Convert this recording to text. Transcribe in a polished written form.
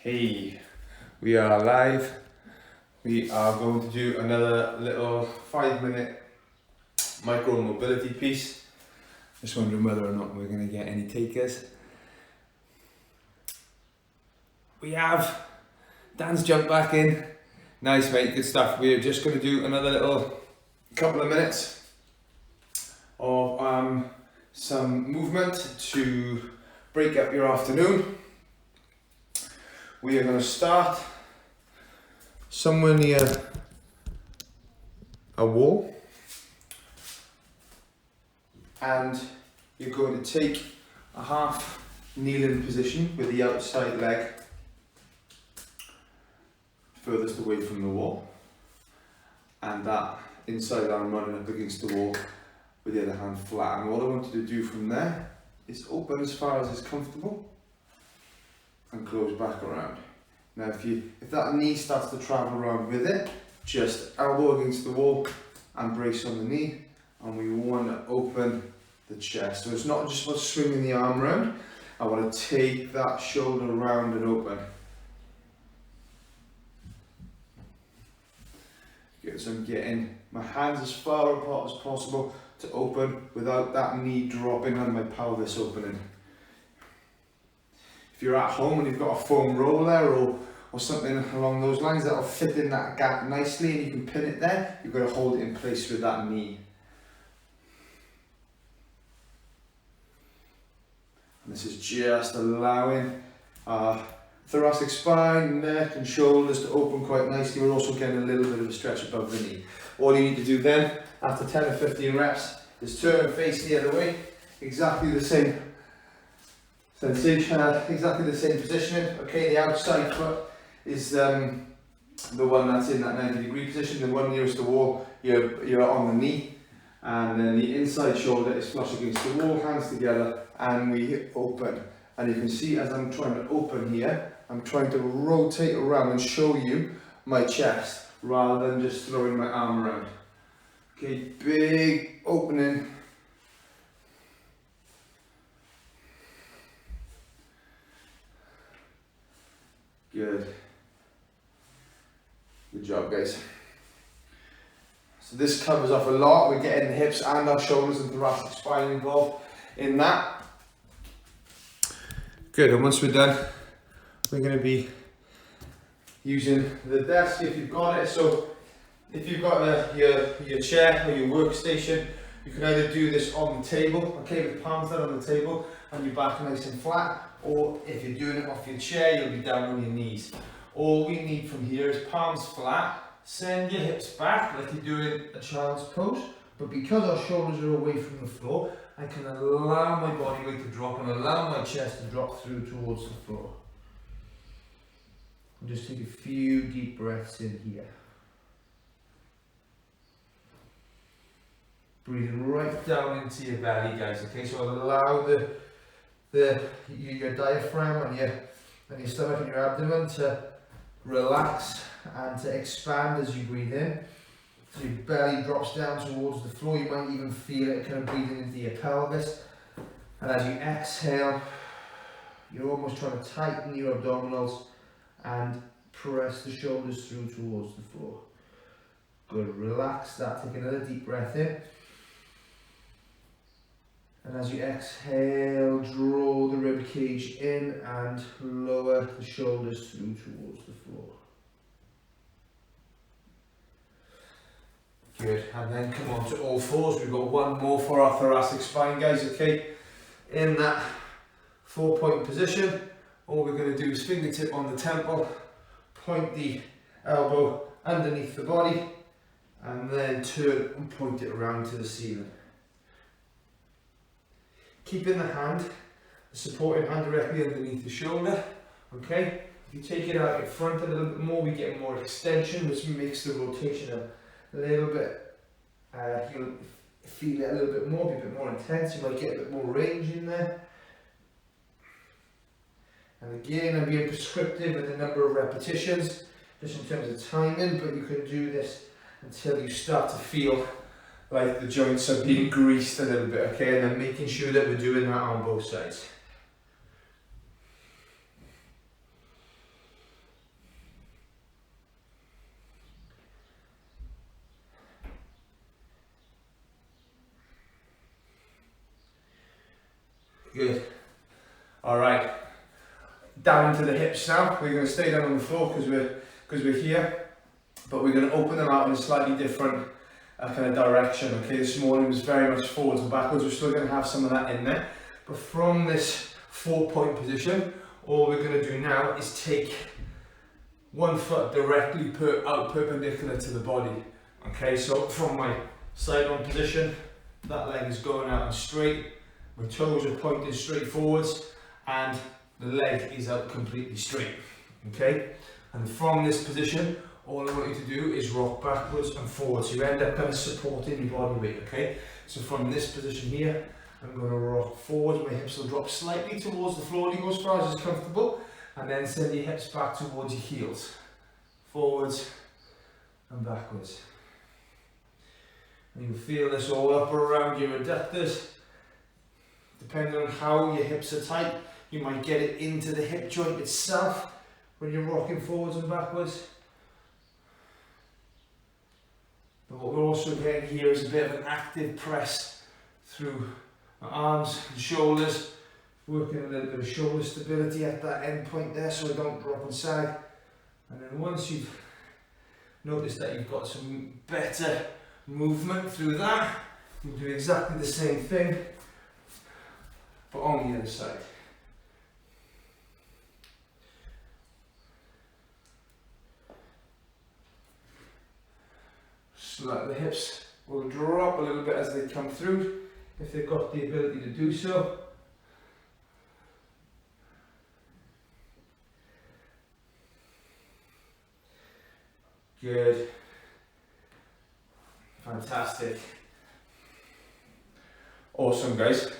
Hey, we are live. We are going to do another little 5-minute micro mobility piece. Just wondering whether or not we're going to get any takers. We have Dan's jumped back in. Nice, mate, good stuff. We're just going to do another little couple of minutes of some movement to break up your afternoon. We are going to start somewhere near a wall, and you're going to take a half kneeling position with the outside leg furthest away from the wall, and that inside arm running up against the wall with the other hand flat. And what I want you to do from there is open as far as is comfortable and close back around. Now if that knee starts to travel around with it, just elbow against the wall and brace on the knee, and we want to open the chest. So it's not just about swinging the arm around, I want to take that shoulder round and open. Good, so I'm getting my hands as far apart as possible to open without that knee dropping on my pelvis opening. If you're at home and you've got a foam roller or something along those lines that'll fit in that gap nicely and you can pin it there, you've got to hold it in place with that knee. And this is just allowing thoracic spine, neck and shoulders to open quite nicely. We're also getting a little bit of a stretch above the knee. All you need to do then, after 10 or 15 reps, is turn and face the other way. Exactly the same sensation, exactly the same positioning. Okay, the outside foot is the one that's in that 90-degree position. The one nearest the wall, you're on the knee, and then the inside shoulder is flush against the wall, hands together, and we open. And you can see as I'm trying to open here, I'm trying to rotate around and show you my chest rather than just throwing my arm around. Okay, big opening. Good. Good job, guys. So this covers off a lot. We're getting the hips and our shoulders and thoracic spine involved in that. Good, and once we're done, we're going to be using the desk if you've got it. So if you've got your chair or your workstation, you can either do this on the table, okay, with palms down on the table and your back nice and flat, or if you're doing it off your chair, you'll be down on your knees. All we need from here is palms flat, send your hips back like you're doing a child's pose, but because our shoulders are away from the floor, I can allow my body weight to drop and allow my chest to drop through towards the floor. And just take a few deep breaths in here. Breathing right down into your belly, guys. Okay, so allow your diaphragm and your stomach and your abdomen to relax and to expand as you breathe in. So your belly drops down towards the floor. You might even feel it kind of breathing into your pelvis. And as you exhale, you're almost trying to tighten your abdominals and press the shoulders through towards the floor. Good, relax that. Take another deep breath in. And as you exhale, draw the rib cage in and lower the shoulders through towards the floor. Good, and then come on to all fours. We've got one more for our thoracic spine, guys, okay? In that 4-point position, all we're going to do is fingertip on the temple, point the elbow underneath the body, and then turn and point it around to the ceiling. Keeping the hand, the supporting hand directly underneath the shoulder, okay? If you take it out in front a little bit more, we get more extension, which makes the rotation a little bit, you'll feel it a little bit more, be a bit more intense, you might get a bit more range in there. And again, I'm being prescriptive with the number of repetitions, just in terms of timing, but you can do this until you start to feel like the joints are being greased a little bit, okay? And then making sure that we're doing that on both sides. Good. All right. Down into the hips now. We're going to stay down on the floor because we're here, but we're going to open them out in a slightly different kind of direction. Okay, this morning was very much forwards and backwards. We're still going to have some of that in there, but from this 4-point position, all we're going to do now is take one foot directly out perpendicular to the body. Okay, so from my side on position, that leg is going out and straight, my toes are pointed straight forwards, and the leg is out completely straight. Okay, and from this position, all I want you to do is rock backwards and forwards. You end up kind of supporting your body weight. Okay, so from this position here, I'm going to rock forwards. My hips will drop slightly towards the floor. You go as far as is comfortable, and then send your hips back towards your heels, forwards and backwards. And you feel this all up around your adductors. Depending on how your hips are tight, you might get it into the hip joint itself when you're rocking forwards and backwards. But what we're also getting here is a bit of an active press through my arms and shoulders, working a little bit of shoulder stability at that end point there so I don't drop and sag. And then once you've noticed that you've got some better movement through that, you do exactly the same thing, but on the other side. So that the hips will drop a little bit as they come through, if they've got the ability to do so. Good. Fantastic. Awesome, guys.